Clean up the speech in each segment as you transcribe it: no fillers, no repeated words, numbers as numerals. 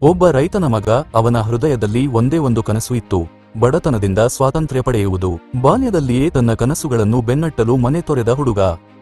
ಒಬ್ಬ ರೈತನ ಮಗ, ಅವನ ಹೃದಯದಲ್ಲಿ ಒಂದೇ ಒಂದು ಕನಸು ಇತ್ತು, ಬಡತನದಿಂದ ಸ್ವಾತಂತ್ರ್ಯ ಪಡೆಯುವುದು. ಬಾಲ್ಯದಲ್ಲಿಯೇ ತನ್ನ ಕನಸುಗಳನ್ನು ಬೆನ್ನಟ್ಟಲು ಮನೆ ತೊರೆದ ಹುಡುಗ.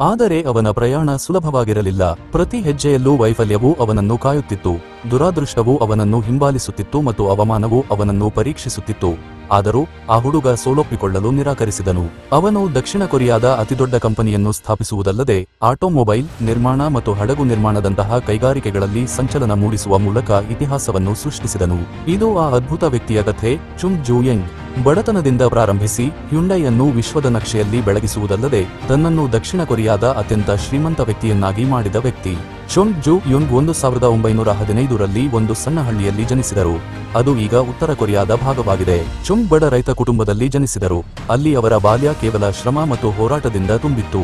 ಆದರೆ ಅವನ ಪ್ರಯಾಣ ಸುಲಭವಾಗಿರಲಿಲ್ಲ. ಪ್ರತಿ ಹೆಜ್ಜೆಯಲ್ಲೂ ವೈಫಲ್ಯವು ಅವನನ್ನು ಕಾಯುತ್ತಿತ್ತು, ದುರಾದೃಷ್ಟವು ಅವನನ್ನು ಹಿಂಬಾಲಿಸುತ್ತಿತ್ತು ಮತ್ತು ಅವಮಾನವು ಅವನನ್ನು ಪರೀಕ್ಷಿಸುತ್ತಿತ್ತು. ಆದರೂ ಆ ಹುಡುಗ ಸೋಲೊಪ್ಪಿಕೊಳ್ಳಲು ನಿರಾಕರಿಸಿದನು. ಅವನು ದಕ್ಷಿಣ ಕೊರಿಯಾದ ಅತಿದೊಡ್ಡ ಕಂಪನಿಯನ್ನು ಸ್ಥಾಪಿಸುವುದಲ್ಲದೆ ಆಟೋಮೊಬೈಲ್ ನಿರ್ಮಾಣ ಮತ್ತು ಹಡಗು ನಿರ್ಮಾಣದಂತಹ ಕೈಗಾರಿಕೆಗಳಲ್ಲಿ ಸಂಚಲನ ಮೂಡಿಸುವ ಮೂಲಕ ಇತಿಹಾಸವನ್ನು ಸೃಷ್ಟಿಸಿದನು. ಇದು ಆ ಅದ್ಭುತ ವ್ಯಕ್ತಿಯ ಕಥೆ. ಚುಂಗ್ ಜೂ ಯಂಗ್ ಬಡತನದಿಂದ ಪ್ರಾರಂಭಿಸಿ ಹ್ಯುಂಡೈಯನ್ನು ವಿಶ್ವದ ನಕ್ಷೆಯಲ್ಲಿ ಬೆಳಗಿಸುವುದಲ್ಲದೆ ತನ್ನನ್ನು ದಕ್ಷಿಣ ಕೊರಿಯಾದ ಅತ್ಯಂತ ಶ್ರೀಮಂತ ವ್ಯಕ್ತಿಯನ್ನಾಗಿ ಮಾಡಿದ ವ್ಯಕ್ತಿ. ಚುಂಗ್ ಜೂ ಯುಂಗ್ 1915ರಲ್ಲಿ ಒಂದು ಸಣ್ಣ ಹಳ್ಳಿಯಲ್ಲಿ ಜನಿಸಿದರು. ಅದು ಈಗ ಉತ್ತರ ಕೊರಿಯಾದ ಭಾಗವಾಗಿದೆ. ಚುಂಗ್ ಬಡ ರೈತ ಕುಟುಂಬದಲ್ಲಿ ಜನಿಸಿದರು. ಅಲ್ಲಿ ಅವರ ಬಾಲ್ಯ ಕೇವಲ ಶ್ರಮ ಮತ್ತು ಹೋರಾಟದಿಂದ ತುಂಬಿತ್ತು.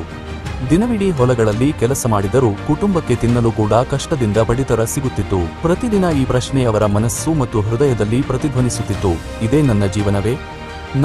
ದಿನವಿಡೀ ಹೊಲಗಳಲ್ಲಿ ಕೆಲಸ ಮಾಡಿದರೂ ಕುಟುಂಬಕ್ಕೆ ತಿನ್ನಲು ಕೂಡ ಕಷ್ಟದಿಂದ ಪಡಿತರ ಸಿಗುತ್ತಿತ್ತು. ಪ್ರತಿದಿನ ಈ ಪ್ರಶ್ನೆ ಅವರ ಮನಸ್ಸು ಮತ್ತು ಹೃದಯದಲ್ಲಿ ಪ್ರತಿಧ್ವನಿಸುತ್ತಿತ್ತು: ಇದೇ ನನ್ನ ಜೀವನವೇ?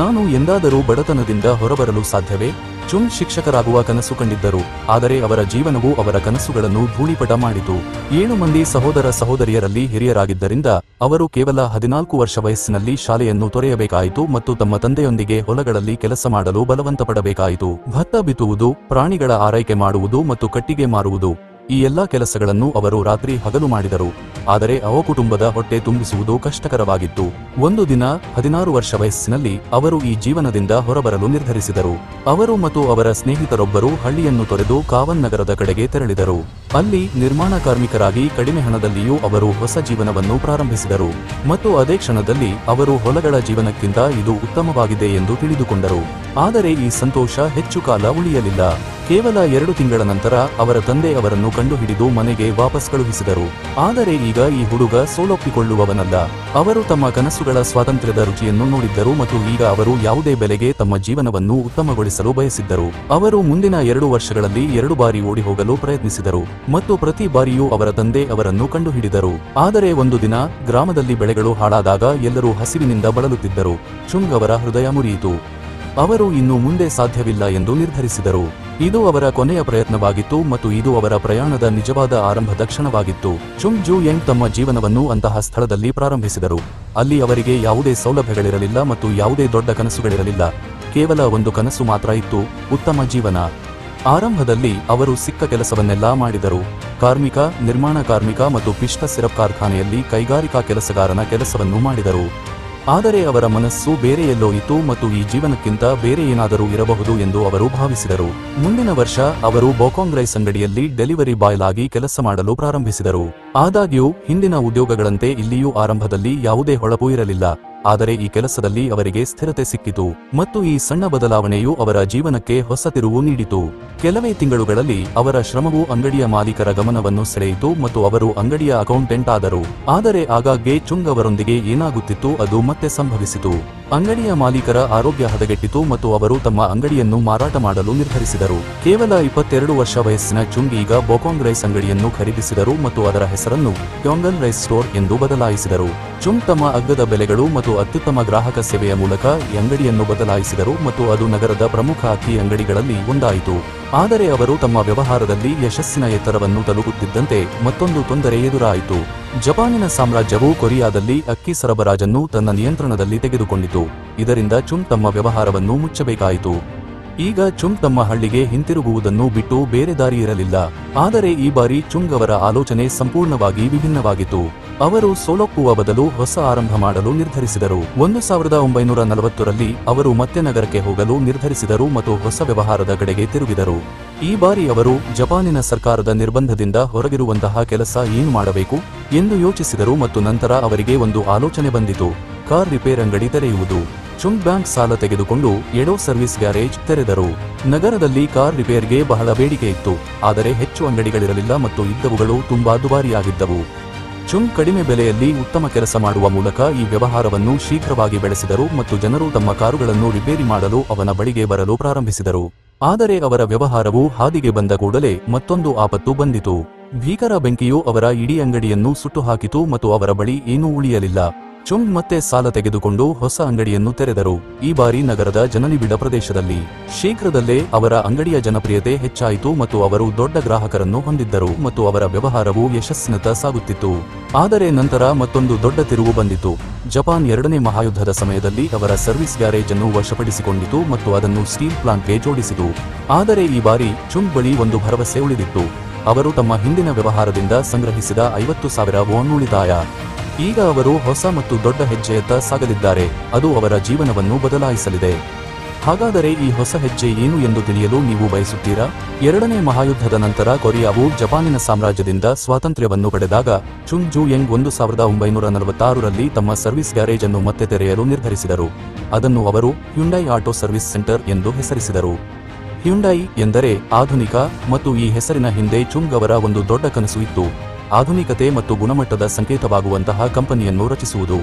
ನಾನು ಎಂದಾದರೂ ಬಡತನದಿಂದ ಹೊರಬರಲು ಸಾಧ್ಯವೇ? ಚುಂಗ್ ಶಿಕ್ಷಕರಾಗುವ ಕನಸು ಕಂಡಿದ್ದರು, ಆದರೆ ಅವರ ಜೀವನವು ಅವರ ಕನಸುಗಳನ್ನು ಧೂಳಿಪಟ ಮಾಡಿತು. 7 ಮಂದಿ ಸಹೋದರ ಸಹೋದರಿಯರಲ್ಲಿ ಹಿರಿಯರಾಗಿದ್ದರಿಂದ ಅವರು ಕೇವಲ 14 ವರ್ಷ ವಯಸ್ಸಿನಲ್ಲಿ ಶಾಲೆಯನ್ನು ತೊರೆಯಬೇಕಾಯಿತು ಮತ್ತು ತಮ್ಮ ತಂದೆಯೊಂದಿಗೆ ಹೊಲಗಳಲ್ಲಿ ಕೆಲಸ ಮಾಡಲು ಬಲವಂತಪಡಬೇಕಾಯಿತು. ಭತ್ತ ಬಿತ್ತುವುದು, ಪ್ರಾಣಿಗಳ ಆರೈಕೆ ಮಾಡುವುದು ಮತ್ತು ಕಟ್ಟಿಗೆ ಮಾರುವುದು, ಈ ಎಲ್ಲಾ ಕೆಲಸಗಳನ್ನು ಅವರು ರಾತ್ರಿ ಹಗಲು ಮಾಡಿದರು. ಆದರೆ ಅವ ಕುಟುಂಬದ ಹೊಟ್ಟೆ ತುಂಬಿಸುವುದು ಕಷ್ಟಕರವಾಗಿತ್ತು. ಒಂದು ದಿನ 16 ವರ್ಷ ವಯಸ್ಸಿನಲ್ಲಿ ಅವರು ಈ ಜೀವನದಿಂದ ಹೊರಬರಲು ನಿರ್ಧರಿಸಿದರು. ಅವರು ಮತ್ತು ಅವರ ಸ್ನೇಹಿತರೊಬ್ಬರು ಹಳ್ಳಿಯನ್ನು ತೊರೆದು ಕಾವನ್ ನಗರದ ಕಡೆಗೆ ತೆರಳಿದರು. ಅಲ್ಲಿ ನಿರ್ಮಾಣ ಕಾರ್ಮಿಕರಾಗಿ ಕಡಿಮೆ ಹಣದಲ್ಲಿಯೂ ಅವರು ಹೊಸ ಜೀವನವನ್ನು ಪ್ರಾರಂಭಿಸಿದರು. ಮತ್ತು ಅದೇ ಕ್ಷಣದಲ್ಲಿ ಅವರು ಹೊಲಗಳ ಜೀವನಕ್ಕಿಂತ ಇದು ಉತ್ತಮವಾಗಿದೆ ಎಂದು ತಿಳಿದುಕೊಂಡರು. ಆದರೆ ಈ ಸಂತೋಷ ಹೆಚ್ಚು ಕಾಲ ಉಳಿಯಲಿಲ್ಲ. ಕೇವಲ 2 ತಿಂಗಳ ನಂತರ ಅವರ ತಂದೆ ಅವರನ್ನು ಕಂಡುಹಿಡಿದು ಮನೆಗೆ ವಾಪಸ್ ಕಳುಹಿಸಿದರು. ಆದರೆ ಈಗ ಈ ಹುಡುಗ ಸೋಲೊಪ್ಪಿಕೊಳ್ಳುವವನಲ್ಲ. ಅವರು ತಮ್ಮ ಕನಸುಗಳ ಸ್ವಾತಂತ್ರ್ಯದ ರುಚಿಯನ್ನು ನೋಡಿದ್ದರು ಮತ್ತು ಈಗ ಅವರು ಯಾವುದೇ ಬೆಲೆಗೆ ತಮ್ಮ ಜೀವನವನ್ನು ಉತ್ತಮಗೊಳಿಸಲು ಬಯಸಿದ್ದರು. ಅವರು ಮುಂದಿನ 2 ವರ್ಷಗಳಲ್ಲಿ 2 ಬಾರಿ ಓಡಿ ಹೋಗಲು ಪ್ರಯತ್ನಿಸಿದರು ಮತ್ತು ಪ್ರತಿ ಬಾರಿಯೂ ಅವರ ತಂದೆ ಅವರನ್ನು ಕಂಡುಹಿಡಿದರು. ಆದರೆ ಒಂದು ದಿನ ಗ್ರಾಮದಲ್ಲಿ ಬೆಳೆಗಳು ಹಾಳಾದಾಗ ಎಲ್ಲರೂ ಹಸಿವಿನಿಂದ ಬಳಲುತ್ತಿದ್ದರು. ಚುಂಗ್ ಅವರ ಹೃದಯ ಮುರಿಯಿತು. ಅವರು ಇನ್ನು ಮುಂದೆ ಸಾಧ್ಯವಿಲ್ಲ ಎಂದು ನಿರ್ಧರಿಸಿದರು. ಇದು ಅವರ ಕೊನೆಯ ಪ್ರಯತ್ನವಾಗಿತ್ತು ಮತ್ತು ಇದು ಅವರ ಪ್ರಯಾಣದ ನಿಜವಾದ ಆರಂಭದ ಕ್ಷಣವಾಗಿತ್ತು. ಚುಂಗ್ ಜೂ ಯಂಗ್ ತಮ್ಮ ಜೀವನವನ್ನು ಅಂತಹ ಸ್ಥಳದಲ್ಲಿ ಪ್ರಾರಂಭಿಸಿದರು. ಅಲ್ಲಿ ಅವರಿಗೆ ಯಾವುದೇ ಸೌಲಭ್ಯಗಳಿರಲಿಲ್ಲ ಮತ್ತು ಯಾವುದೇ ದೊಡ್ಡ ಕನಸುಗಳಿರಲಿಲ್ಲ. ಕೇವಲ ಒಂದು ಕನಸು ಮಾತ್ರ ಇತ್ತು: ಉತ್ತಮ ಜೀವನ. ಆರಂಭದಲ್ಲಿ ಅವರು ಸಿಕ್ಕ ಕೆಲಸವನ್ನೆಲ್ಲ ಮಾಡಿದರು. ಕಾರ್ಮಿಕ, ನಿರ್ಮಾಣ ಕಾರ್ಮಿಕ ಮತ್ತು ಪಿಷ್ಟ ಸಿರಪ್ ಕಾರ್ಖಾನೆಯಲ್ಲಿ ಕೈಗಾರಿಕಾ ಕೆಲಸಗಾರನ ಕೆಲಸವನ್ನು ಮಾಡಿದರು. ಆದರೆ ಅವರ ಮನಸ್ಸು ಬೇರೆ ಎಲ್ಲೋ ಇತ್ತು ಮತ್ತು ಈ ಜೀವನಕ್ಕಿಂತ ಬೇರೆ ಏನಾದರೂ ಇರಬಹುದು ಎಂದು ಅವರು ಭಾವಿಸಿದರು. ಮುಂದಿನ ವರ್ಷ ಅವರು ಬೊಕಾಂಗ್ ರೈಸ್ ಅಂಗಡಿಯಲ್ಲಿ ಡೆಲಿವರಿ ಬಾಯ್ ಆಗಿ ಕೆಲಸ ಮಾಡಲು ಪ್ರಾರಂಭಿಸಿದರು. ಆದಾಗ್ಯೂ ಹಿಂದಿನ ಉದ್ಯೋಗಗಳಂತೆ ಇಲ್ಲಿಯೂ ಆರಂಭದಲ್ಲಿ ಯಾವುದೇ ಹೊಳಪು ಇರಲಿಲ್ಲ. ಆದರೆ ಈ ಕೆಲಸದಲ್ಲಿ ಅವರಿಗೆ ಸ್ಥಿರತೆ ಸಿಕ್ಕಿತು ಮತ್ತು ಈ ಸಣ್ಣ ಬದಲಾವಣೆಯು ಅವರ ಜೀವನಕ್ಕೆ ಹೊಸ ತಿರುವು ನೀಡಿತು. ಕೆಲವೇ ತಿಂಗಳುಗಳಲ್ಲಿ ಅವರ ಶ್ರಮವು ಅಂಗಡಿಯ ಮಾಲೀಕರ ಗಮನವನ್ನು ಸೆಳೆಯಿತು ಮತ್ತು ಅವರು ಅಂಗಡಿಯ ಅಕೌಂಟೆಂಟ್ ಆದರು. ಆದರೆ ಆಗಾಗ್ಗೆ ಚುಂಗ್ ಅವರೊಂದಿಗೆ ಏನಾಗುತ್ತಿತ್ತು ಅದು ಮತ್ತೆ ಸಂಭವಿಸಿತು. ಅಂಗಡಿಯ ಮಾಲೀಕರ ಆರೋಗ್ಯ ಹದಗೆಟ್ಟಿತು ಮತ್ತು ಅವರು ತಮ್ಮ ಅಂಗಡಿಯನ್ನು ಮಾರಾಟ ಮಾಡಲು ನಿರ್ಧರಿಸಿದರು. ಕೇವಲ 22 ವರ್ಷ ವಯಸ್ಸಿನ ಚುಂಗ್ ಈಗ ಬೊಕಾಂಗ್ ರೈಸ್ ಅಂಗಡಿಯನ್ನು ಖರೀದಿಸಿದರು ಮತ್ತು ಅದರ ಹೆಸರನ್ನು ಕ್ಯೋಂಗನ್ ರೈಸ್ ಸ್ಟೋರ್ ಎಂದು ಬದಲಾಯಿಸಿದರು. ಚುಂಗ್ ತಮ್ಮ ಅಗ್ಗದ ಬೆಲೆಗಳು ಮತ್ತು ಅತ್ಯುತ್ತಮ ಗ್ರಾಹಕ ಸೇವೆಯ ಮೂಲಕ ಈ ಅಂಗಡಿಯನ್ನು ಬದಲಾಯಿಸಿದರು ಮತ್ತು ಅದು ನಗರದ ಪ್ರಮುಖ ಅಕ್ಕಿ ಅಂಗಡಿಗಳಲ್ಲಿ ಒಂದಾಯಿತು. ಆದರೆ ಅವರು ತಮ್ಮ ವ್ಯವಹಾರದಲ್ಲಿ ಯಶಸ್ಸಿನ ಎತ್ತರವನ್ನು ತಲುಪುತ್ತಿದ್ದಂತೆ ಮತ್ತೊಂದು ತೊಂದರೆ ಎದುರಾಯಿತು. ಜಪಾನಿನ ಸಾಮ್ರಾಜ್ಯವು ಕೊರಿಯಾದಲ್ಲಿ ಅಕ್ಕಿ ಸರಬರಾಜನ್ನು ತನ್ನ ನಿಯಂತ್ರಣದಲ್ಲಿ ತೆಗೆದುಕೊಂಡಿತು. ಇದರಿಂದ ಚುಂಗ್ ತಮ್ಮ ವ್ಯವಹಾರವನ್ನು ಮುಚ್ಚಬೇಕಾಯಿತು. ಈಗ ಚುಂಗ್ ತಮ್ಮ ಹಳ್ಳಿಗೆ ಹಿಂತಿರುಗುವುದನ್ನು ಬಿಟ್ಟು ಬೇರೆ ದಾರಿ ಇರಲಿಲ್ಲ. ಆದರೆ ಈ ಬಾರಿ ಚುಂಗ್ ಅವರ ಆಲೋಚನೆ ಸಂಪೂರ್ಣವಾಗಿ ವಿಭಿನ್ನವಾಗಿತ್ತು. ಅವರು ಸೋಲೊಪ್ಪುವ ಬದಲು ಹೊಸ ಆರಂಭ ಮಾಡಲು ನಿರ್ಧರಿಸಿದರು. 1940ರಲ್ಲಿ ಅವರು ಮತ್ತೆ ನಗರಕ್ಕೆ ಹೋಗಲು ನಿರ್ಧರಿಸಿದರು ಮತ್ತು ಹೊಸ ವ್ಯವಹಾರದ ಕಡೆಗೆ ತಿರುಗಿದರು. ಈ ಬಾರಿ ಅವರು ಜಪಾನಿನ ಸರ್ಕಾರದ ನಿರ್ಬಂಧದಿಂದ ಹೊರಗಿರುವಂತಹ ಕೆಲಸ ಏನು ಮಾಡಬೇಕು ಎಂದು ಯೋಚಿಸಿದರು ಮತ್ತು ನಂತರ ಅವರಿಗೆ ಒಂದು ಆಲೋಚನೆ ಬಂದಿತು: ಕಾರ್ ರಿಪೇರ್ ಅಂಗಡಿ ತೆರೆಯುವುದು. ಚುಂಗ್ ಬ್ಯಾಂಕ್ ಸಾಲ ತೆಗೆದುಕೊಂಡು ಎಡೋ ಸರ್ವಿಸ್ ಗ್ಯಾರೇಜ್ ತೆರೆದರು. ನಗರದಲ್ಲಿ ಕಾರ್ ರಿಪೇರ್ಗೆ ಬಹಳ ಬೇಡಿಕೆ ಇತ್ತು, ಆದರೆ ಹೆಚ್ಚು ಅಂಗಡಿಗಳಿರಲಿಲ್ಲ ಮತ್ತು ಇದ್ದವುಗಳು ತುಂಬಾ ದುಬಾರಿಯಾಗಿದ್ದವು. ಚುಂಗ್ ಕಡಿಮೆ ಬೆಲೆಯಲ್ಲಿ ಉತ್ತಮ ಕೆಲಸ ಮಾಡುವ ಮೂಲಕ ಈ ವ್ಯವಹಾರವನ್ನು ಶೀಘ್ರವಾಗಿ ಬೆಳೆಸಿದರು ಮತ್ತು ಜನರು ತಮ್ಮ ಕಾರುಗಳನ್ನು ರಿಪೇರಿ ಮಾಡಲು ಅವನ ಬಳಿಗೆ ಬರಲು ಪ್ರಾರಂಭಿಸಿದರು. ಆದರೆ ಅವರ ವ್ಯವಹಾರವು ಹಾದಿಗೆ ಬಂದ ಕೂಡಲೇ ಮತ್ತೊಂದು ಆಪತ್ತು ಬಂದಿತು. ಭೀಕರ ಬೆಂಕಿಯು ಅವರ ಇಡೀ ಅಂಗಡಿಯನ್ನು ಸುಟ್ಟು ಹಾಕಿತು ಮತ್ತು ಅವರ ಬಳಿ ಏನೂ ಉಳಿಯಲಿಲ್ಲ. ಚುಂಗ್ ಮತ್ತೆ ಸಾಲ ತೆಗೆದುಕೊಂಡು ಹೊಸ ಅಂಗಡಿಯನ್ನು ತೆರೆದರು, ಈ ಬಾರಿ ನಗರದ ಜನನಿಬಿಡ ಪ್ರದೇಶದಲ್ಲಿ. ಶೀಘ್ರದಲ್ಲೇ ಅವರ ಅಂಗಡಿಯ ಜನಪ್ರಿಯತೆ ಹೆಚ್ಚಾಯಿತು ಮತ್ತು ಅವರು ದೊಡ್ಡ ಗ್ರಾಹಕರನ್ನು ಹೊಂದಿದ್ದರು ಮತ್ತು ಅವರ ವ್ಯವಹಾರವು ಯಶಸ್ಸಿನತ್ತ ಸಾಗುತ್ತಿತ್ತು. ಆದರೆ ನಂತರ ಮತ್ತೊಂದು ದೊಡ್ಡ ತಿರುವು ಬಂದಿತು. ಜಪಾನ್ 2ನೇ ಮಹಾಯುದ್ಧದ ಸಮಯದಲ್ಲಿ ಅವರ ಸರ್ವಿಸ್ ಗ್ಯಾರೇಜ್ ಅನ್ನು ವಶಪಡಿಸಿಕೊಂಡಿತು ಮತ್ತು ಅದನ್ನು ಸ್ಟೀಲ್ ಪ್ಲಾಂಟ್ಗೆ ಜೋಡಿಸಿತು. ಆದರೆ ಈ ಬಾರಿ ಚುಂಗ್ ಬಳಿ ಒಂದು ಭರವಸೆ ಉಳಿದಿತ್ತು. ಅವರು ತಮ್ಮ ಹಿಂದಿನ ವ್ಯವಹಾರದಿಂದ ಸಂಗ್ರಹಿಸಿದ 50,000 ವೋನ್ ಉಳಿತಾಯ. ಈಗ ಅವರು ಹೊಸ ಮತ್ತು ದೊಡ್ಡ ಹೆಜ್ಜೆಯತ್ತ ಸಾಗಲಿದ್ದಾರೆ, ಅದು ಅವರ ಜೀವನವನ್ನು ಬದಲಾಯಿಸಲಿದೆ. ಹಾಗಾದರೆ ಈ ಹೊಸ ಹೆಜ್ಜೆ ಏನು ಎಂದು ತಿಳಿಯಲು ನೀವು ಬಯಸುತ್ತೀರಾ? 2ನೇ ಮಹಾಯುದ್ಧದ ನಂತರ ಕೊರಿಯಾವು ಜಪಾನಿನ ಸಾಮ್ರಾಜ್ಯದಿಂದ ಸ್ವಾತಂತ್ರ್ಯವನ್ನು ಪಡೆದಾಗ ಚುಂಗ್ ಜೂ ಯಂಗ್ 1946ರಲ್ಲಿ ತಮ್ಮ ಸರ್ವಿಸ್ ಗ್ಯಾರೇಜ್ ಅನ್ನು ಮತ್ತೆ ತೆರೆಯಲು ನಿರ್ಧರಿಸಿದರು. ಅದನ್ನು ಅವರು ಹ್ಯುಂಡೈ ಆಟೋ ಸರ್ವಿಸ್ ಸೆಂಟರ್ ಎಂದು ಹೆಸರಿಸಿದರು. ಹ್ಯುಂಡೈ ಎಂದರೆ ಆಧುನಿಕ, ಮತ್ತು ಈ ಹೆಸರಿನ ಹಿಂದೆ ಚುಂಗ್ ಅವರ ಒಂದು ದೊಡ್ಡ ಕನಸು ಇತ್ತು, ಆಧುನಿಕತೆ ಮತ್ತು ಗುಣಮಟ್ಟದ ಸಂಕೇತವಾಗುವಂತಹ ಕಂಪನಿಯನ್ನು ರಚಿಸುವುದು.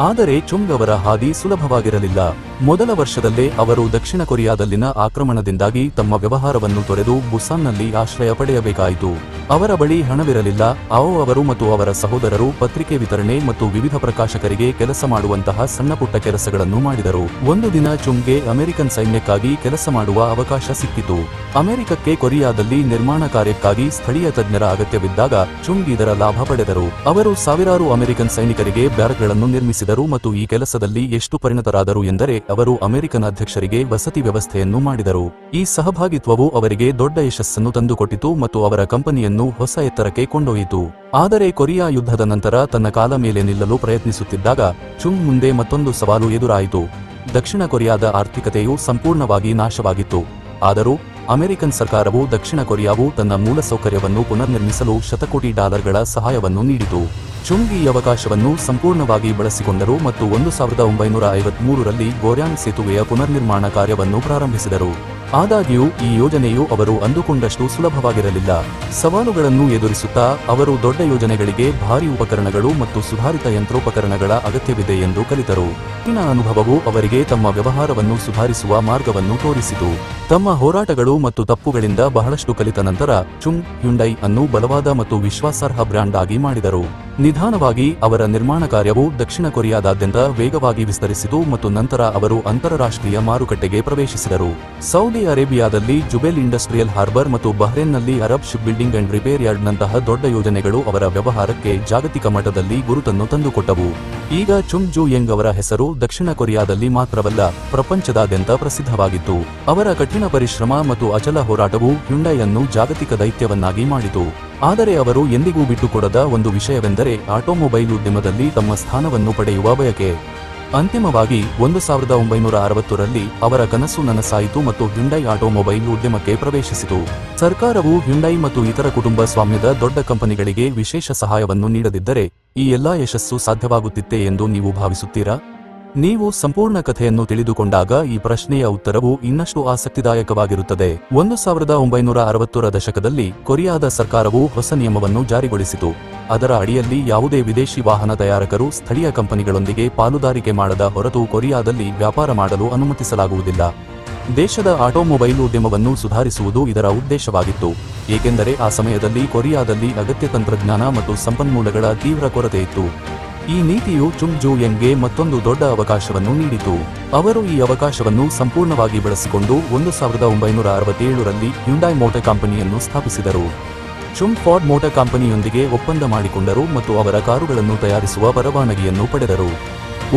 ಆದರೆ ಚುಂಗ್ ಅವರ ಹಾದಿ ಸುಲಭವಾಗಿರಲಿಲ್ಲ. ಮೊದಲ ವರ್ಷದಲ್ಲೇ ಅವರು ದಕ್ಷಿಣ ಕೊರಿಯಾದಲ್ಲಿನ ಆಕ್ರಮಣದಿಂದಾಗಿ ತಮ್ಮ ವ್ಯವಹಾರವನ್ನು ತೊರೆದು ಬುಸಾನ್ನಲ್ಲಿ ಆಶ್ರಯ ಪಡೆಯಬೇಕಾಯಿತು. ಅವರ ಬಳಿ ಹಣವಿರಲಿಲ್ಲ. ಅವರು ಮತ್ತು ಅವರ ಸಹೋದರರು ಪತ್ರಿಕೆ ವಿತರಣೆ ಮತ್ತು ವಿವಿಧ ಪ್ರಕಾಶಕರಿಗೆ ಕೆಲಸ ಮಾಡುವಂತಹ ಸಣ್ಣಪುಟ್ಟ ಕೆಲಸಗಳನ್ನು ಮಾಡಿದರು. ಒಂದು ದಿನ ಚುಂಗ್ಗೆ ಅಮೆರಿಕನ್ ಸೈನ್ಯಕ್ಕಾಗಿ ಕೆಲಸ ಮಾಡುವ ಅವಕಾಶ ಸಿಕ್ಕಿತು. ಅಮೆರಿಕಕ್ಕೆ ಕೊರಿಯಾದಲ್ಲಿ ನಿರ್ಮಾಣ ಕಾರ್ಯಕ್ಕಾಗಿ ಸ್ಥಳೀಯ ತಜ್ಞರ ಅಗತ್ಯವಿದ್ದಾಗ ಚುಂಗ್ ಇದರ ಲಾಭ ಪಡೆದರು. ಅವರು ಸಾವಿರಾರು ಅಮೆರಿಕನ್ ಸೈನಿಕರಿಗೆ ಬ್ಯಾರಕ್ಗಳನ್ನು ನಿರ್ಮಿಸಿದರು ಮತ್ತು ಈ ಕೆಲಸದಲ್ಲಿ ಎಷ್ಟು ಪರಿಣತರಾದರು ಎಂದರೆ ಅವರು ಅಮೆರಿಕನ್ ಅಧ್ಯಕ್ಷರಿಗೆ ವಸತಿ ವ್ಯವಸ್ಥೆಯನ್ನು ಮಾಡಿದರು. ಈ ಸಹಭಾಗಿತ್ವವು ಅವರಿಗೆ ದೊಡ್ಡ ಯಶಸ್ಸನ್ನು ತಂದುಕೊಟ್ಟಿತು ಮತ್ತು ಅವರ ಕಂಪನಿಯನ್ನು ಹೊಸ ಎತ್ತರಕ್ಕೆ ಕೊಂಡೊಯ್ಯಿತು. ಆದರೆ ಕೊರಿಯಾ ಯುದ್ಧದ ನಂತರ ತನ್ನ ಕಾಲ ಮೇಲೆ ನಿಲ್ಲಲು ಪ್ರಯತ್ನಿಸುತ್ತಿದ್ದಾಗ ಚುಂಗ್ ಮುಂದೆ ಮತ್ತೊಂದು ಸವಾಲು ಎದುರಾಯಿತು. ದಕ್ಷಿಣ ಕೊರಿಯಾದ ಆರ್ಥಿಕತೆಯು ಸಂಪೂರ್ಣವಾಗಿ ನಾಶವಾಗಿತ್ತು. ಆದರೂ ಅಮೆರಿಕನ್ ಸರ್ಕಾರವು ದಕ್ಷಿಣ ಕೊರಿಯಾವು ತನ್ನ ಮೂಲಸೌಕರ್ಯವನ್ನು ಪುನರ್ನಿರ್ಮಿಸಲು ಶತಕೋಟಿ ಡಾಲರ್ಗಳ ಸಹಾಯವನ್ನು ನೀಡಿತು. ಚುಂಗ್ ಈ ಅವಕಾಶವನ್ನು ಸಂಪೂರ್ಣವಾಗಿ ಬಳಸಿಕೊಂಡರು ಮತ್ತು 1953ರಲ್ಲಿ ಗೋರ್ಯಾಂಗ್ ಸೇತುವೆಯ ಪುನರ್ನಿರ್ಮಾಣ ಕಾರ್ಯವನ್ನು ಪ್ರಾರಂಭಿಸಿದರು. ಆದಾಗ್ಯೂ ಈ ಯೋಜನೆಯು ಅವರು ಅಂದುಕೊಂಡಷ್ಟು ಸುಲಭವಾಗಿರಲಿಲ್ಲ. ಸವಾಲುಗಳನ್ನು ಎದುರಿಸುತ್ತಾ ಅವರು ದೊಡ್ಡ ಯೋಜನೆಗಳಿಗೆ ಭಾರಿ ಉಪಕರಣಗಳು ಮತ್ತು ಸುಧಾರಿತ ಯಂತ್ರೋಪಕರಣಗಳ ಅಗತ್ಯವಿದೆ ಎಂದು ಕಲಿತರು. ಈ ಅನುಭವವು ಅವರಿಗೆ ತಮ್ಮ ವ್ಯವಹಾರವನ್ನು ಸುಧಾರಿಸುವ ಮಾರ್ಗವನ್ನು ತೋರಿಸಿತು. ತಮ್ಮ ಹೋರಾಟಗಳು ಮತ್ತು ತಪ್ಪುಗಳಿಂದ ಬಹಳಷ್ಟು ಕಲಿತ ನಂತರ ಚುಂಗ್ ಹ್ಯುಂಡೈ ಅನ್ನು ಬಲವಾದ ಮತ್ತು ವಿಶ್ವಾಸಾರ್ಹ ಬ್ರ್ಯಾಂಡ್ ಆಗಿ ಮಾಡಿದರು. ನಿಧಾನವಾಗಿ ಅವರ ನಿರ್ಮಾಣ ಕಾರ್ಯವು ದಕ್ಷಿಣ ಕೊರಿಯಾದಾದ್ಯಂತ ವೇಗವಾಗಿ ವಿಸ್ತರಿಸಿತು ಮತ್ತು ನಂತರ ಅವರು ಅಂತಾರಾಷ್ಟ್ರೀಯ ಮಾರುಕಟ್ಟೆಗೆ ಪ್ರವೇಶಿಸಿದರು. ಸೌದಿ ಅರೇಬಿಯಾದಲ್ಲಿ ಜುಬೆಲ್ ಇಂಡಸ್ಟ್ರಿಯಲ್ ಹಾರ್ಬರ್ ಮತ್ತು ಬಹ್ರೇನ್ನಲ್ಲಿ Arab ship building and repair ಯಾರ್ಡ್ನಂತಹ ದೊಡ್ಡ ಯೋಜನೆಗಳು ಅವರ ವ್ಯವಹಾರಕ್ಕೆ ಜಾಗತಿಕ ಮಟ್ಟದಲ್ಲಿ ಗುರುತನ್ನು ತಂದುಕೊಟ್ಟವು. ಈಗ ಚುಂಗ್ ಜೂ ಯಂಗ್ ಅವರ ಹೆಸರು ದಕ್ಷಿಣ ಕೊರಿಯಾದಲ್ಲಿ ಮಾತ್ರವಲ್ಲ, ಪ್ರಪಂಚದಾದ್ಯಂತ ಪ್ರಸಿದ್ಧವಾಗಿತ್ತು. ಅವರ ಕಠಿಣ ಪರಿಶ್ರಮ ಮತ್ತು ಅಚಲ ಹೋರಾಟವು ಹ್ಯುಂಡೈ ಅನ್ನು ಜಾಗತಿಕ ದೈತ್ಯವನ್ನಾಗಿ ಮಾಡಿತು. ಆದರೆ ಅವರು ಎಂದಿಗೂ ಬಿಟ್ಟುಕೊಡದ ಒಂದು ವಿಷಯವೆಂದರೆ ಆಟೋಮೊಬೈಲ್ ಉದ್ಯಮದಲ್ಲಿ ತಮ್ಮ ಸ್ಥಾನವನ್ನು ಪಡೆಯುವ ಬಯಕೆ. ಅಂತಿಮವಾಗಿ 1960ರಲ್ಲಿ ಅವರ ಕನಸು ನನಸಾಯಿತು ಮತ್ತು ಹ್ಯುಂಡೈ ಆಟೋಮೊಬೈಲ್ ಉದ್ಯಮಕ್ಕೆ ಪ್ರವೇಶಿಸಿತು. ಸರ್ಕಾರವು ಹ್ಯುಂಡೈ ಮತ್ತು ಇತರ ಕುಟುಂಬ ಸ್ವಾಮ್ಯದ ದೊಡ್ಡ ಕಂಪನಿಗಳಿಗೆ ವಿಶೇಷ ಸಹಾಯವನ್ನು ನೀಡದಿದ್ದರೆ ಈ ಎಲ್ಲಾ ಯಶಸ್ಸು ಸಾಧ್ಯವಾಗುತ್ತಿತ್ತೆ ಎಂದು ನೀವು ಭಾವಿಸುತ್ತೀರಾ? ನೀವು ಸಂಪೂರ್ಣ ಕಥೆಯನ್ನು ತಿಳಿದುಕೊಂಡಾಗ ಈ ಪ್ರಶ್ನೆಯ ಉತ್ತರವು ಇನ್ನಷ್ಟು ಆಸಕ್ತಿದಾಯಕವಾಗಿರುತ್ತದೆ. 1960ರ ದಶಕದಲ್ಲಿ ಕೊರಿಯಾದ ಸರ್ಕಾರವು ಹೊಸ ನಿಯಮವನ್ನು ಜಾರಿಗೊಳಿಸಿತು. ಅದರ ಅಡಿಯಲ್ಲಿ ಯಾವುದೇ ವಿದೇಶಿ ವಾಹನ ತಯಾರಕರು ಸ್ಥಳೀಯ ಕಂಪನಿಗಳೊಂದಿಗೆ ಪಾಲುದಾರಿಕೆ ಮಾಡದ ಹೊರತು ಕೊರಿಯಾದಲ್ಲಿ ವ್ಯಾಪಾರ ಮಾಡಲು ಅನುಮತಿಸಲಾಗುವುದಿಲ್ಲ. ದೇಶದ ಆಟೋಮೊಬೈಲ್ ಉದ್ಯಮವನ್ನು ಸುಧಾರಿಸುವುದು ಇದರ ಉದ್ದೇಶವಾಗಿತ್ತು, ಏಕೆಂದರೆ ಆ ಸಮಯದಲ್ಲಿ ಕೊರಿಯಾದಲ್ಲಿ ಅಗತ್ಯ ತಂತ್ರಜ್ಞಾನ ಮತ್ತು ಸಂಪನ್ಮೂಲಗಳ ತೀವ್ರ ಕೊರತೆಯಿತ್ತು. ಈ ನೀತಿಯು ಚುಂಗ್ ಜೂ ಯಂಗ್ಗೆ ಮತ್ತೊಂದು ದೊಡ್ಡ ಅವಕಾಶವನ್ನು ನೀಡಿತು. ಅವರು ಈ ಅವಕಾಶವನ್ನು ಸಂಪೂರ್ಣವಾಗಿ ಬಳಸಿಕೊಂಡು 1967ರಲ್ಲಿ ಹ್ಯುಂಡೈ ಮೋಟಾರ್ ಕಂಪನಿಯನ್ನು ಸ್ಥಾಪಿಸಿದರು. ಚುಂಗ್ ಫಾರ್ಡ್ ಮೋಟಾರ್ ಕಂಪನಿಯೊಂದಿಗೆ ಒಪ್ಪಂದ ಮಾಡಿಕೊಂಡರು ಮತ್ತು ಅವರ ಕಾರುಗಳನ್ನು ತಯಾರಿಸುವ ಪರವಾನಗಿಯನ್ನು ಪಡೆದರು.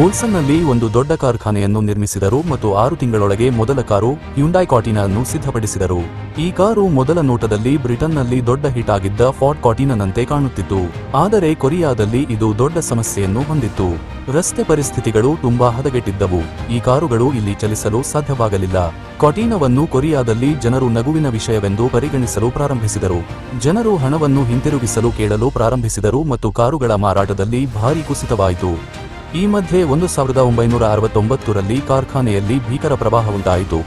ಓಲ್ಸನ್ನಲ್ಲಿ ಒಂದು ದೊಡ್ಡ ಕಾರ್ಖಾನೆಯನ್ನು ನಿರ್ಮಿಸಿದರು ಮತ್ತು 6 ತಿಂಗಳೊಳಗೆ ಮೊದಲ ಕಾರು ಹ್ಯುಂಡೈ ಕಾರ್ಟಿನಾ ಅನ್ನು ಸಿದ್ಧಪಡಿಸಿದರು. ಈ ಕಾರು ಮೊದಲ ನೋಟದಲ್ಲಿ ಬ್ರಿಟನ್ನಲ್ಲಿ ದೊಡ್ಡ ಹಿಟ್ ಆಗಿದ್ದ ಫಾರ್ಡ್ ಕಾರ್ಟಿನಾನಂತೆ ಕಾಣುತ್ತಿತ್ತು. ಆದರೆ ಕೊರಿಯಾದಲ್ಲಿ ಇದು ದೊಡ್ಡ ಸಮಸ್ಯೆಯನ್ನು ಹೊಂದಿತ್ತು. ರಸ್ತೆ ಪರಿಸ್ಥಿತಿಗಳು ತುಂಬಾ ಹದಗೆಟ್ಟಿದ್ದವು. ಈ ಕಾರುಗಳು ಇಲ್ಲಿ ಚಲಿಸಲು ಸಾಧ್ಯವಾಗಲಿಲ್ಲ. ಕಾರ್ಟಿನಾವನ್ನು ಕೊರಿಯಾದಲ್ಲಿ ಜನರು ನಗುವಿನ ವಿಷಯವೆಂದು ಪರಿಗಣಿಸಲು ಪ್ರಾರಂಭಿಸಿದರು. ಜನರು ಹಣವನ್ನು ಹಿಂತಿರುಗಿಸಲು ಕೇಳಲು ಪ್ರಾರಂಭಿಸಿದರು ಮತ್ತು ಕಾರುಗಳ ಮಾರಾಟದಲ್ಲಿ ಭಾರೀ ಕುಸಿತವಾಯಿತು. ಈ ಮಧ್ಯೆ 1969ರಲ್ಲಿ ಕಾರ್ಖಾನೆಯಲ್ಲಿ ಭೀಕರ ಪ್ರವಾಹ ಉಂಟಾಯಿತು.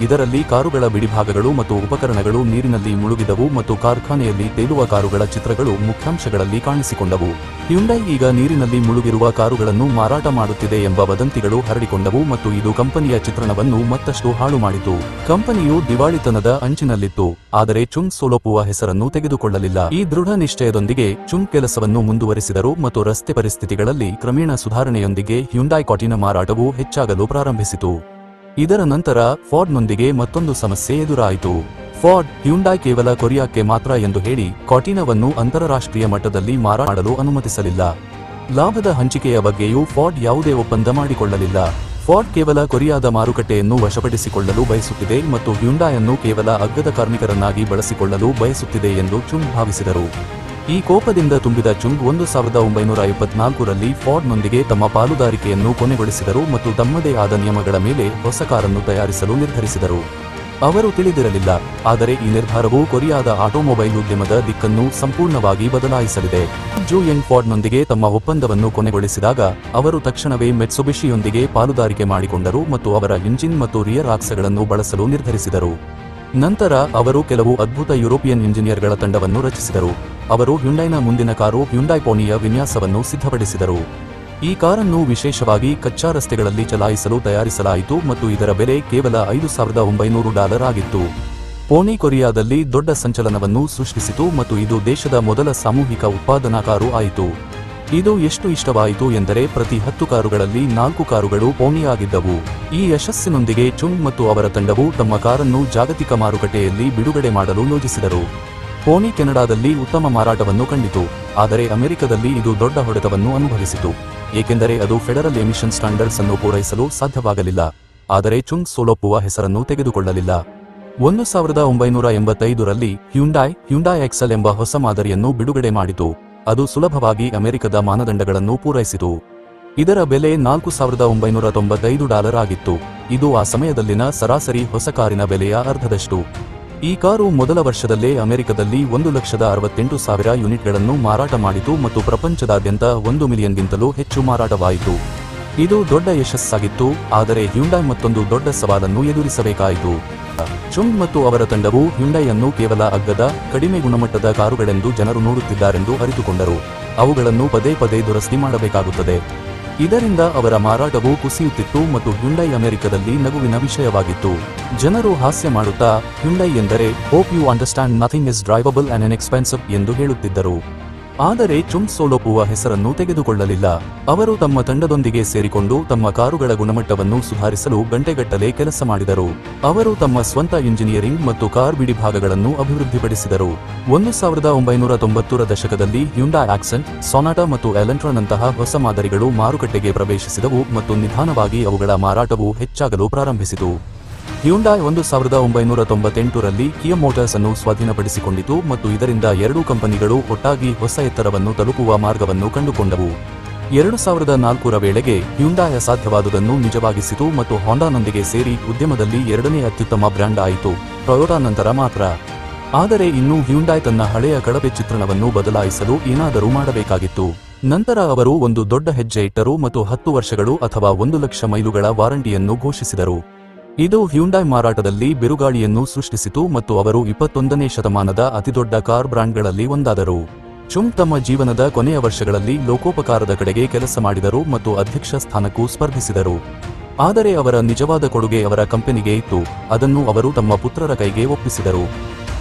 ಇದರಲ್ಲಿ ಕಾರುಗಳ ಬಿಡಿಭಾಗಗಳು ಮತ್ತು ಉಪಕರಣಗಳು ನೀರಿನಲ್ಲಿ ಮುಳುಗಿದವು ಮತ್ತು ಕಾರ್ಖಾನೆಯಲ್ಲಿ ತೇಲುವ ಕಾರುಗಳ ಚಿತ್ರಗಳು ಮುಖ್ಯಾಂಶಗಳಲ್ಲಿ ಕಾಣಿಸಿಕೊಂಡವು. ಹ್ಯುಂಡೈ ಈಗ ನೀರಿನಲ್ಲಿ ಮುಳುಗಿರುವ ಕಾರುಗಳನ್ನು ಮಾರಾಟ ಮಾಡುತ್ತಿದೆ ಎಂಬ ವದಂತಿಗಳು ಹರಡಿಕೊಂಡವು ಮತ್ತು ಇದು ಕಂಪನಿಯ ಚಿತ್ರಣವನ್ನು ಮತ್ತಷ್ಟು ಹಾಳು ಮಾಡಿತು. ಕಂಪನಿಯು ದಿವಾಳಿತನದ ಅಂಚಿನಲ್ಲಿತ್ತು, ಆದರೆ ಚುಂಗ್ ಸೋಲೊಪುವ ಹೆಸರನ್ನು ತೆಗೆದುಕೊಳ್ಳಲಿಲ್ಲ. ಈ ದೃಢ ನಿಶ್ಚಯದೊಂದಿಗೆ ಚುಂಗ್ ಕೆಲಸವನ್ನು ಮುಂದುವರಿಸಿದರು ಮತ್ತು ರಸ್ತೆ ಪರಿಸ್ಥಿತಿಗಳಲ್ಲಿ ಕ್ರಮೇಣ ಸುಧಾರಣೆಯೊಂದಿಗೆ ಹ್ಯುಂಡೈ ಕಾಟಿನ ಮಾರಾಟವು ಹೆಚ್ಚಾಗಲು ಪ್ರಾರಂಭಿಸಿತು. ಇದರ ನಂತರ ಫಾರ್ಡ್ನೊಂದಿಗೆ ಮತ್ತೊಂದು ಸಮಸ್ಯೆ ಎದುರಾಯಿತು. ಫಾರ್ಡ್ ಹ್ಯುಂಡೈ ಕೇವಲ ಕೊರಿಯಾಕ್ಕೆ ಮಾತ್ರ ಎಂದು ಹೇಳಿ ಕಾಟಿನವನ್ನು ಅಂತಾರಾಷ್ಟ್ರೀಯ ಮಟ್ಟದಲ್ಲಿ ಮಾರಾಟ ಮಾಡಲು ಅನುಮತಿಸಲಿಲ್ಲ. ಲಾಭದ ಹಂಚಿಕೆಯ ಬಗ್ಗೆಯೂ ಫಾರ್ಡ್ ಯಾವುದೇ ಒಪ್ಪಂದ ಮಾಡಿಕೊಳ್ಳಲಿಲ್ಲ. ಫಾರ್ಡ್ ಕೇವಲ ಕೊರಿಯಾದ ಮಾರುಕಟ್ಟೆಯನ್ನು ವಶಪಡಿಸಿಕೊಳ್ಳಲು ಬಯಸುತ್ತಿದೆ ಮತ್ತು ಹ್ಯುಂಡೈಯನ್ನು ಕೇವಲ ಅಗ್ಗದ ಕಾರ್ಮಿಕರನ್ನಾಗಿ ಬಳಸಿಕೊಳ್ಳಲು ಬಯಸುತ್ತಿದೆ ಎಂದು ಚುಂಗ್ ಭಾವಿಸಿದರು. ಈ ಕೋಪದಿಂದ ತುಂಬಿದ ಚುಂಗ್ 1954ರಲ್ಲಿ ಫಾರ್ಡ್ನೊಂದಿಗೆ ತಮ್ಮ ಪಾಲುದಾರಿಕೆಯನ್ನು ಕೊನೆಗೊಳಿಸಿದರು ಮತ್ತು ತಮ್ಮದೇ ಆದ ನಿಯಮಗಳ ಮೇಲೆ ಹೊಸ ಕಾರನ್ನು ತಯಾರಿಸಲು ನಿರ್ಧರಿಸಿದರು. ಅವರು ತಿಳಿದಿರಲಿಲ್ಲ, ಆದರೆ ಈ ನಿರ್ಧಾರವು ಕೊರಿಯಾದ ಆಟೋಮೊಬೈಲ್ ಉದ್ಯಮದ ದಿಕ್ಕನ್ನು ಸಂಪೂರ್ಣವಾಗಿ ಬದಲಾಯಿಸಲಿದೆ. ಜೂಯಂಗ್ ಫಾರ್ಡ್ನೊಂದಿಗೆ ತಮ್ಮ ಒಪ್ಪಂದವನ್ನು ಕೊನೆಗೊಳಿಸಿದಾಗ ಅವರು ತಕ್ಷಣವೇ ಮಿಟ್ಸುಬಿಷಿಯೊಂದಿಗೆ ಪಾಲುದಾರಿಕೆ ಮಾಡಿಕೊಂಡರು ಮತ್ತು ಅವರ ಇಂಜಿನ್ ಮತ್ತು ರಿಯರ್ ಆಕ್ಸಗಳನ್ನು ಬಳಸಲು ನಿರ್ಧರಿಸಿದರು. ನಂತರ ಅವರು ಕೆಲವು ಅದ್ಭುತ ಯುರೋಪಿಯನ್ ಇಂಜಿನಿಯರ್ಗಳ ತಂಡವನ್ನು ರಚಿಸಿದರು. ಅವರು ಹ್ಯುಂಡೈನ ಮುಂದಿನ ಕಾರು ಹ್ಯುಂಡೈ ಪೋನಿಯ ವಿನ್ಯಾಸವನ್ನು ಸಿದ್ಧಪಡಿಸಿದರು. ಈ ಕಾರನ್ನು ವಿಶೇಷವಾಗಿ ಕಚ್ಚಾ ರಸ್ತೆಗಳಲ್ಲಿ ಚಲಾಯಿಸಲು ತಯಾರಿಸಲಾಯಿತು ಮತ್ತು ಇದರ ಬೆಲೆ ಕೇವಲ $5,900 ಆಗಿತ್ತು. ಪೋನಿ ಕೊರಿಯಾದಲ್ಲಿ ದೊಡ್ಡ ಸಂಚಲನವನ್ನು ಸೃಷ್ಟಿಸಿತು ಮತ್ತು ಇದು ದೇಶದ ಮೊದಲ ಸಾಮೂಹಿಕ ಉತ್ಪಾದನಾ ಕಾರು ಆಯಿತು. ಇದು ಎಷ್ಟು ಇಷ್ಟವಾಯಿತು ಎಂದರೆ ಪ್ರತಿ 10 ಕಾರುಗಳಲ್ಲಿ 4 ಕಾರುಗಳು ಪೋನಿ ಆಗಿದ್ದವು. ಈ ಯಶಸ್ಸಿನೊಂದಿಗೆ ಚುಂಗ್ ಮತ್ತು ಅವರ ತಂಡವು ತಮ್ಮ ಕಾರನ್ನು ಜಾಗತಿಕ ಮಾರುಕಟ್ಟೆಯಲ್ಲಿ ಬಿಡುಗಡೆ ಮಾಡಲು ಯೋಜಿಸಿದರು. ಪೋನಿ ಕೆನಡಾದಲ್ಲಿ ಉತ್ತಮ ಮಾರಾಟವನ್ನು ಕಂಡಿತು, ಆದರೆ ಅಮೆರಿಕದಲ್ಲಿ ಇದು ದೊಡ್ಡ ಹೊಡೆತವನ್ನು ಅನುಭವಿಸಿತು, ಏಕೆಂದರೆ ಅದು ಫೆಡರಲ್ ಎಮಿಷನ್ ಸ್ಟ್ಯಾಂಡರ್ಡ್ಸ್ ಅನ್ನು ಪೂರೈಸಲು ಸಾಧ್ಯವಾಗಲಿಲ್ಲ. ಆದರೆ ಚುಂಗ್ ಸೋಲೊಪ್ಪುವ ಹೆಸರನ್ನು ತೆಗೆದುಕೊಳ್ಳಲಿಲ್ಲ. 1985ರಲ್ಲಿ ಹ್ಯುಂಡೈ ಎಕ್ಸೆಲ್ ಎಂಬ ಹೊಸ ಮಾದರಿಯನ್ನು ಬಿಡುಗಡೆ ಮಾಡಿತು. ಅದು ಸುಲಭವಾಗಿ ಅಮೆರಿಕದ ಮಾನದಂಡಗಳನ್ನು ಪೂರೈಸಿತು. ಇದರ ಬೆಲೆ $4,995 ಆಗಿತ್ತು. ಇದು ಆ ಸಮಯದಲ್ಲಿನ ಸರಾಸರಿ ಹೊಸ ಕಾರಿನ ಬೆಲೆಯ ಅರ್ಧದಷ್ಟು. ಈ ಕಾರು ಮೊದಲ ವರ್ಷದಲ್ಲೇ ಅಮೆರಿಕದಲ್ಲಿ 1,68,000 ಯೂನಿಟ್ಗಳನ್ನು ಮಾರಾಟ ಮಾಡಿತು ಮತ್ತು ಪ್ರಪಂಚದಾದ್ಯಂತ 1 ಮಿಲಿಯನ್ಗಿಂತಲೂ ಹೆಚ್ಚು ಮಾರಾಟವಾಯಿತು. ಇದು ದೊಡ್ಡ ಯಶಸ್ಸಾಗಿತ್ತು, ಆದರೆ ಹ್ಯುಂಡೈ ಮತ್ತೊಂದು ದೊಡ್ಡ ಸವಾಲನ್ನು ಎದುರಿಸಬೇಕಾಯಿತು. ಚುಂಗ್ ಮತ್ತು ಅವರ ತಂಡವು ಹ್ಯುಂಡೈಯನ್ನು ಕೇವಲ ಅಗ್ಗದ, ಕಡಿಮೆ ಗುಣಮಟ್ಟದ ಕಾರುಗಳೆಂದು ಜನರು ನೋಡುತ್ತಿದ್ದಾರೆಂದು ಅರಿತುಕೊಂಡರು. ಅವುಗಳನ್ನು ಪದೇ ಪದೇ ದುರಸ್ತಿ ಮಾಡಬೇಕಾಗುತ್ತದೆ. ಇದರಿಂದ ಅವರ ಮಾರಾಟವು ಕುಸಿಯುತ್ತಿತ್ತು ಮತ್ತು ಹ್ಯುಂಡೈ ಅಮೆರಿಕದಲ್ಲಿ ನಗುವಿನ ವಿಷಯವಾಗಿತ್ತು. ಜನರು ಹಾಸ್ಯ ಮಾಡುತ್ತಾ, ಹ್ಯುಂಡೈ ಎಂದರೆ hope you understand nothing is drivable and inexpensive ಎಂದು ಹೇಳುತ್ತಿದ್ದರು. ಆದರೆ ಚುಂಗ್ ಸೋಲೊಪುವ ಹೆಸರನ್ನು ತೆಗೆದುಕೊಳ್ಳಲಿಲ್ಲ. ಅವರು ತಮ್ಮ ತಂಡದೊಂದಿಗೆ ಸೇರಿಕೊಂಡು ತಮ್ಮ ಕಾರುಗಳ ಗುಣಮಟ್ಟವನ್ನು ಸುಧಾರಿಸಲು ಗಂಟೆಗಟ್ಟಲೆ ಕೆಲಸ ಮಾಡಿದರು. ಅವರು ತಮ್ಮ ಸ್ವಂತ ಇಂಜಿನಿಯರಿಂಗ್ ಮತ್ತು ಕಾರ್ ಬಿಡಿಭಾಗಗಳನ್ನು ಅಭಿವೃದ್ಧಿಪಡಿಸಿದರು. 1990ರ ದಶಕದಲ್ಲಿ ಹ್ಯುಂಡೈ ಆಕ್ಸೆಂಟ್, ಸೊನಾಟಾ ಮತ್ತು ಎಲೆಂಟ್ರಾನಂತಹ ಹೊಸ ಮಾದರಿಗಳು ಮಾರುಕಟ್ಟೆಗೆ ಪ್ರವೇಶಿಸಿದವು ಮತ್ತು ನಿಧಾನವಾಗಿ ಅವುಗಳ ಮಾರಾಟವು ಹೆಚ್ಚಾಗಲು ಪ್ರಾರಂಭಿಸಿತು. ಹ್ಯುಂಡೈ 1998ರಲ್ಲಿ ಕಿಯಾ ಮೋಟಾರ್ಸ್ ಅನ್ನು ಸ್ವಾಧೀನಪಡಿಸಿಕೊಂಡಿತು ಮತ್ತು ಇದರಿಂದ ಎರಡೂ ಕಂಪನಿಗಳು ಒಟ್ಟಾಗಿ ಹೊಸ ಎತ್ತರವನ್ನು ತಲುಪುವ ಮಾರ್ಗವನ್ನು ಕಂಡುಕೊಂಡವು. 2004ರ ವೇಳೆಗೆ ಹ್ಯುಂಡೈ ಅಸಾಧ್ಯವಾದುದನ್ನು ನಿಜವಾಗಿಸಿತು ಮತ್ತು ಹಾಂಡಾನೊಂದಿಗೆ ಸೇರಿ ಉದ್ಯಮದಲ್ಲಿ ಎರಡನೇ ಅತ್ಯುತ್ತಮ ಬ್ರ್ಯಾಂಡ್ ಆಯಿತು, ಟೊಯೋಟಾ ನಂತರ ಮಾತ್ರ. ಆದರೆ ಇನ್ನೂ ಹ್ಯುಂಡೈ ತನ್ನ ಹಳೆಯ ಕಳಪೆ ಚಿತ್ರಣವನ್ನು ಬದಲಾಯಿಸಲು ಏನಾದರೂ ಮಾಡಬೇಕಾಗಿತ್ತು. ನಂತರ ಅವರು ಒಂದು ದೊಡ್ಡ ಹೆಜ್ಜೆ ಇಟ್ಟರು ಮತ್ತು 10 ವರ್ಷಗಳು ಅಥವಾ 1 ಲಕ್ಷ ಮೈಲುಗಳ ವಾರಂಟಿಯನ್ನು ಘೋಷಿಸಿದರು. ಇದು ಹ್ಯುಂಡೈ ಮಾರಾಟದಲ್ಲಿ ಬಿರುಗಾಳಿಯನ್ನು ಸೃಷ್ಟಿಸಿತು ಮತ್ತು ಅವರು 21ನೇ ಶತಮಾನದ ಅತಿದೊಡ್ಡ ಕಾರ್ ಬ್ರ್ಯಾಂಡ್ಗಳಲ್ಲಿ ಒಂದಾದರು. ಚುಂಗ್ ತಮ್ಮ ಜೀವನದ ಕೊನೆಯ ವರ್ಷಗಳಲ್ಲಿ ಲೋಕೋಪಕಾರದ ಕಡೆಗೆ ಕೆಲಸ ಮಾಡಿದರು ಮತ್ತು ಅಧ್ಯಕ್ಷ ಸ್ಥಾನಕ್ಕೂ ಸ್ಪರ್ಧಿಸಿದರು. ಆದರೆ ಅವರ ನಿಜವಾದ ಕೊಡುಗೆ ಅವರ ಕಂಪನಿಗೆ ಇತ್ತು, ಅದನ್ನು ಅವರು ತಮ್ಮ ಪುತ್ರರ ಕೈಗೆ ಒಪ್ಪಿಸಿದರು.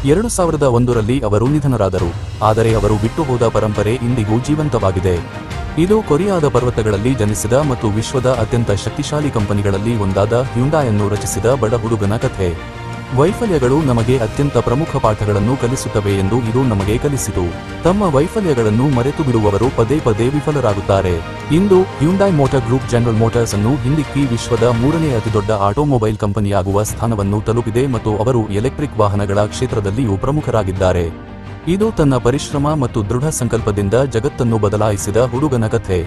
2001ರಲ್ಲಿ ಅವರು ನಿಧನರಾದರು, ಆದರೆ ಅವರು ಬಿಟ್ಟುಹೋದ ಪರಂಪರೆ ಇಂದಿಗೂ ಜೀವಂತವಾಗಿದೆ. ಇದು ಕೊರಿಯಾದ ಪರ್ವತಗಳಲ್ಲಿ ಜನಿಸಿದ ಮತ್ತು ವಿಶ್ವದ ಅತ್ಯಂತ ಶಕ್ತಿಶಾಲಿ ಕಂಪನಿಗಳಲ್ಲಿ ಒಂದಾದ ಹ್ಯುಂಡೈಯನ್ನು ರಚಿಸಿದ ಬಡ ಹುಡುಗನ ಕಥೆ. ವೈಫಲ್ಯಗಳು ನಮಗೆ ಅತ್ಯಂತ ಪ್ರಮುಖ ಪಾಠಗಳನ್ನು ಕಲಿಸುತ್ತವೆ ಎಂದು ಇದು ನಮಗೆ ಕಲಿಸಿತು. ತಮ್ಮ ವೈಫಲ್ಯಗಳನ್ನು ಮರೆತು ಬಿಡುವವರು ಪದೇ ಪದೇ ವಿಫಲರಾಗುತ್ತಾರೆ. ಇಂದು Hyundai Motor Group General Motors ಅನ್ನು ಹಿಂದಿಕ್ಕಿ ವಿಶ್ವದ 3ನೇ ಅತಿದೊಡ್ಡ ಆಟೋಮೊಬೈಲ್ ಕಂಪನಿಯಾಗುವ ಸ್ಥಾನವನ್ನು ತಲುಪಿದೆ ಮತ್ತು ಅವರು ಎಲೆಕ್ಟ್ರಿಕ್ ವಾಹನಗಳ ಕ್ಷೇತ್ರದಲ್ಲಿಯೂ ಪ್ರಮುಖರಾಗಿದ್ದಾರೆ. ಇದು ತನ್ನ ಪರಿಶ್ರಮ ಮತ್ತು ದೃಢ ಸಂಕಲ್ಪದಿಂದ ಜಗತ್ತನ್ನು ಬದಲಾಯಿಸಿದ ಹುಡುಗನ ಕಥೆ.